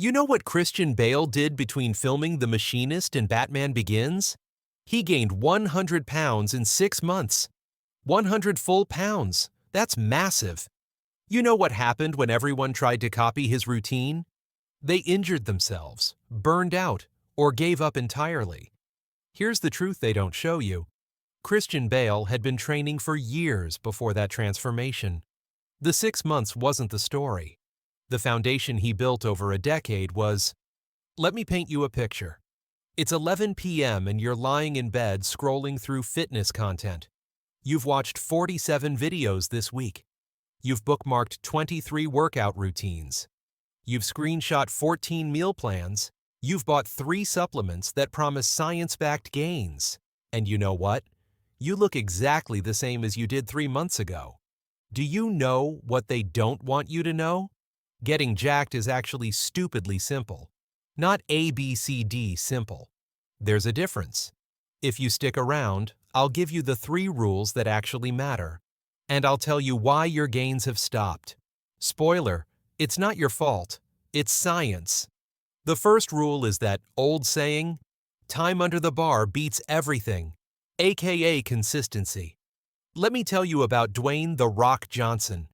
You know what Christian Bale did between filming The Machinist and Batman Begins? He gained 100 pounds in 6 months. 100 full pounds. That's massive. You know what happened when everyone tried to copy his routine? They injured themselves, burned out, or gave up entirely. Here's the truth they don't show you. Christian Bale had been training for years before that transformation. The 6 months wasn't the story. The foundation he built over a decade was. Let me paint you a picture. It's 11 p.m. and you're lying in bed scrolling through fitness content. You've watched 47 videos this week. You've bookmarked 23 workout routines. You've screenshot 14 meal plans. You've bought 3 supplements that promise science-backed gains. And you know what? You look exactly the same as you did 3 months ago. Do you know what they don't want you to know? Getting jacked is actually stupidly simple. Not ABCD simple. There's a difference. If you stick around, I'll give you the 3 rules that actually matter. And I'll tell you why your gains have stopped. Spoiler, it's not your fault. It's science. The first rule is that old saying, time under the bar beats everything, aka consistency. Let me tell you about Dwayne "The Rock" Johnson.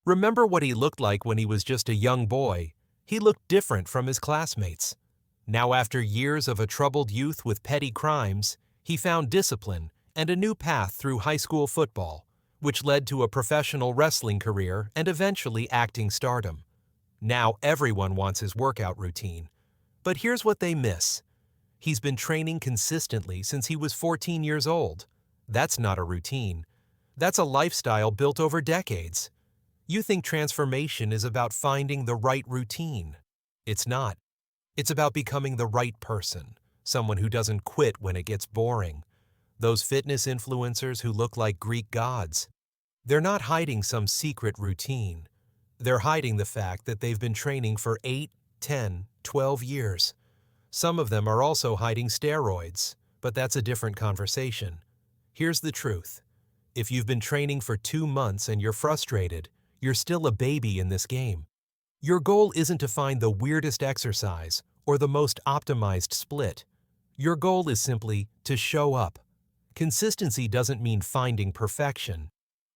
Remember what he looked like when he was just a young boy? He looked different from his classmates. Now, after years of a troubled youth with petty crimes, he found discipline and a new path through high school football, which led to a professional wrestling career and eventually acting stardom. Now everyone wants his workout routine. But here's what they miss. He's been training consistently since he was 14 years old. That's not a routine. That's a lifestyle built over decades. You think transformation is about finding the right routine. It's not. It's about becoming the right person, someone who doesn't quit when it gets boring. Those fitness influencers who look like Greek gods. They're not hiding some secret routine. They're hiding the fact that they've been training for 8, 10, 12 years. Some of them are also hiding steroids, but that's a different conversation. Here's the truth. If you've been training for 2 months and you're frustrated, you're still a baby in this game. Your goal isn't to find the weirdest exercise or the most optimized split. Your goal is simply to show up. Consistency doesn't mean finding perfection.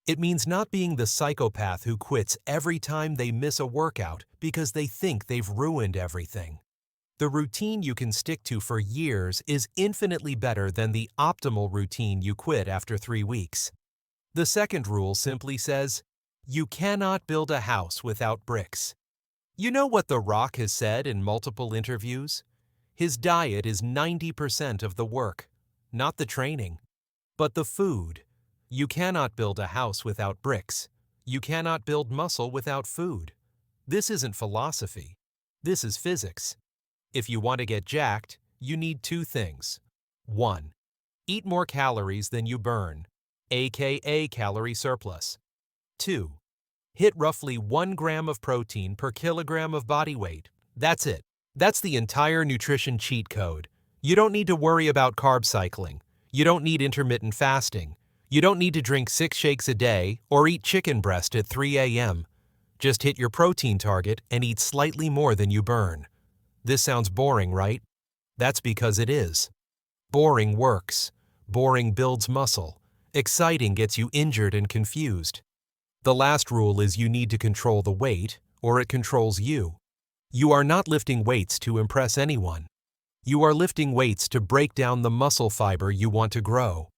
It means not being the psychopath who quits every time they miss a workout because they think they've ruined everything. The routine you can stick to for years is infinitely better than the optimal routine you quit after 3 weeks. The second rule simply says, you cannot build a house without bricks. You know what The Rock has said in multiple interviews? His diet is 90% of the work, not the training, but the food. You cannot build a house without bricks. You cannot build muscle without food. This isn't philosophy. This is physics. If you want to get jacked, you need 2 things. 1. Eat more calories than you burn, aka calorie surplus. 2. Hit roughly 1 gram of protein per kilogram of body weight. That's it. That's the entire nutrition cheat code. You don't need to worry about carb cycling. You don't need intermittent fasting. You don't need to drink 6 shakes a day or eat chicken breast at 3 a.m. Just hit your protein target and eat slightly more than you burn. This sounds boring, right? That's because it is. Boring works. Boring builds muscle. Exciting gets you injured and confused. The last rule is you need to control the weight, or it controls you. You are not lifting weights to impress anyone. You are lifting weights to break down the muscle fiber you want to grow.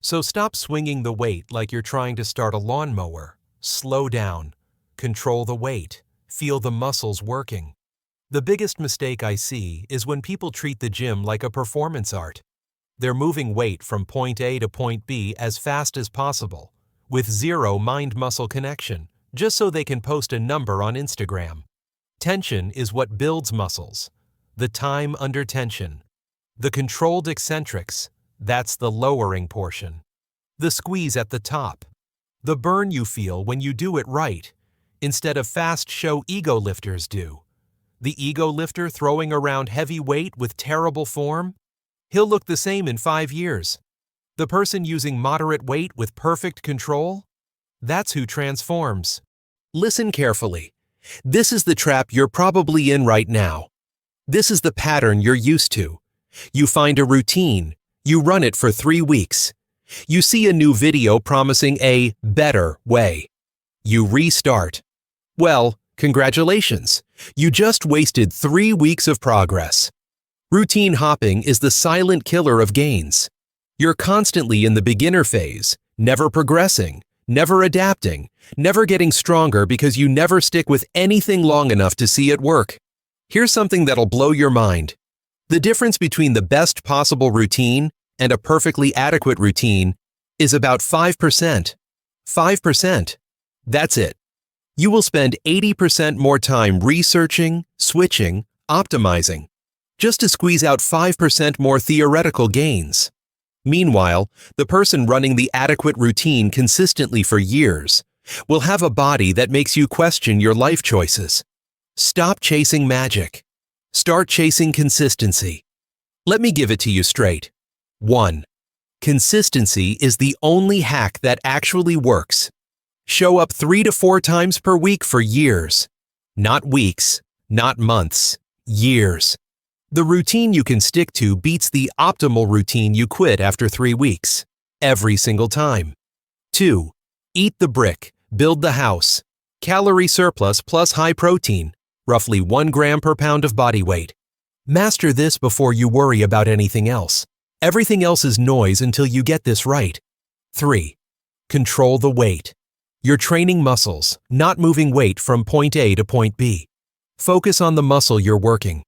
So stop swinging the weight like you're trying to start a lawnmower. Slow down. Control the weight. Feel the muscles working. The biggest mistake I see is when people treat the gym like a performance art. They're moving weight from point A to point B as fast as possible, with 0 mind-muscle connection, just so they can post a number on Instagram. Tension is what builds muscles. The time under tension. The controlled eccentrics, that's the lowering portion. The squeeze at the top. The burn you feel when you do it right, instead of fast show ego lifters do. The ego lifter throwing around heavy weight with terrible form? He'll look the same in 5 years. The person using moderate weight with perfect control? That's who transforms. Listen carefully. This is the trap you're probably in right now. This is the pattern you're used to. You find a routine. You run it for 3 weeks. You see a new video promising a better way. You restart. Well, congratulations. You just wasted 3 weeks of progress. Routine hopping is the silent killer of gains. You're constantly in the beginner phase, never progressing, never adapting, never getting stronger because you never stick with anything long enough to see it work. Here's something that'll blow your mind. The difference between the best possible routine and a perfectly adequate routine is about 5%. 5%. That's it. You will spend 80% more time researching, switching, optimizing, just to squeeze out 5% more theoretical gains. Meanwhile, the person running the adequate routine consistently for years will have a body that makes you question your life choices. Stop chasing magic. Start chasing consistency. Let me give it to you straight. 1. Consistency is the only hack that actually works. Show up 3 to 4 times per week for years. Not weeks, not months, years. The routine you can stick to beats the optimal routine you quit after 3 weeks, every single time. 2. Eat the brick, build the house. Calorie surplus plus high protein, roughly 1 gram per pound of body weight. Master this before you worry about anything else. Everything else is noise until you get this right. 3. Control the weight. You're training muscles, not moving weight from point A to point B. Focus on the muscle you're working.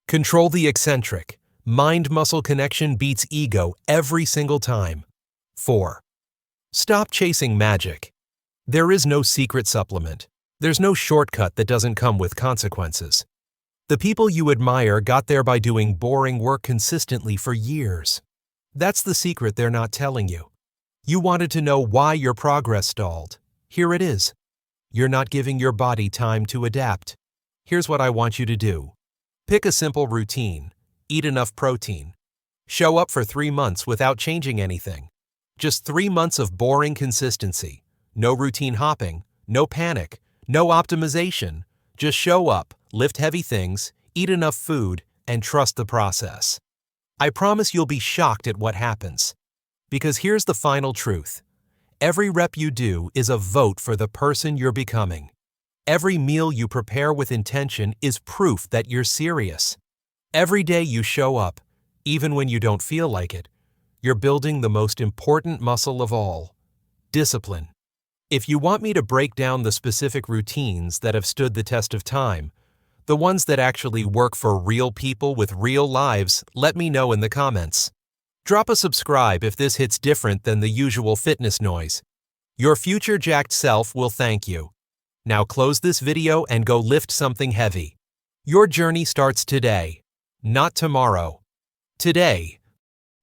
Control the eccentric. Mind-muscle connection beats ego every single time. 4. Stop chasing magic. There is no secret supplement. There's no shortcut that doesn't come with consequences. The people you admire got there by doing boring work consistently for years. That's the secret they're not telling you. You wanted to know why your progress stalled. Here it is. You're not giving your body time to adapt. Here's what I want you to do. Pick a simple routine. Eat enough protein. Show up for 3 months without changing anything. Just 3 months of boring consistency. No routine hopping, no panic, no optimization. Just show up, lift heavy things, eat enough food, and trust the process. I promise you'll be shocked at what happens. Because here's the final truth. Every rep you do is a vote for the person you're becoming. Every meal you prepare with intention is proof that you're serious. Every day you show up, even when you don't feel like it, you're building the most important muscle of all, discipline. If you want me to break down the specific routines that have stood the test of time, the ones that actually work for real people with real lives, let me know in the comments. Drop a subscribe if this hits different than the usual fitness noise. Your future jacked self will thank you. Now close this video and go lift something heavy. Your journey starts today, not tomorrow. Today,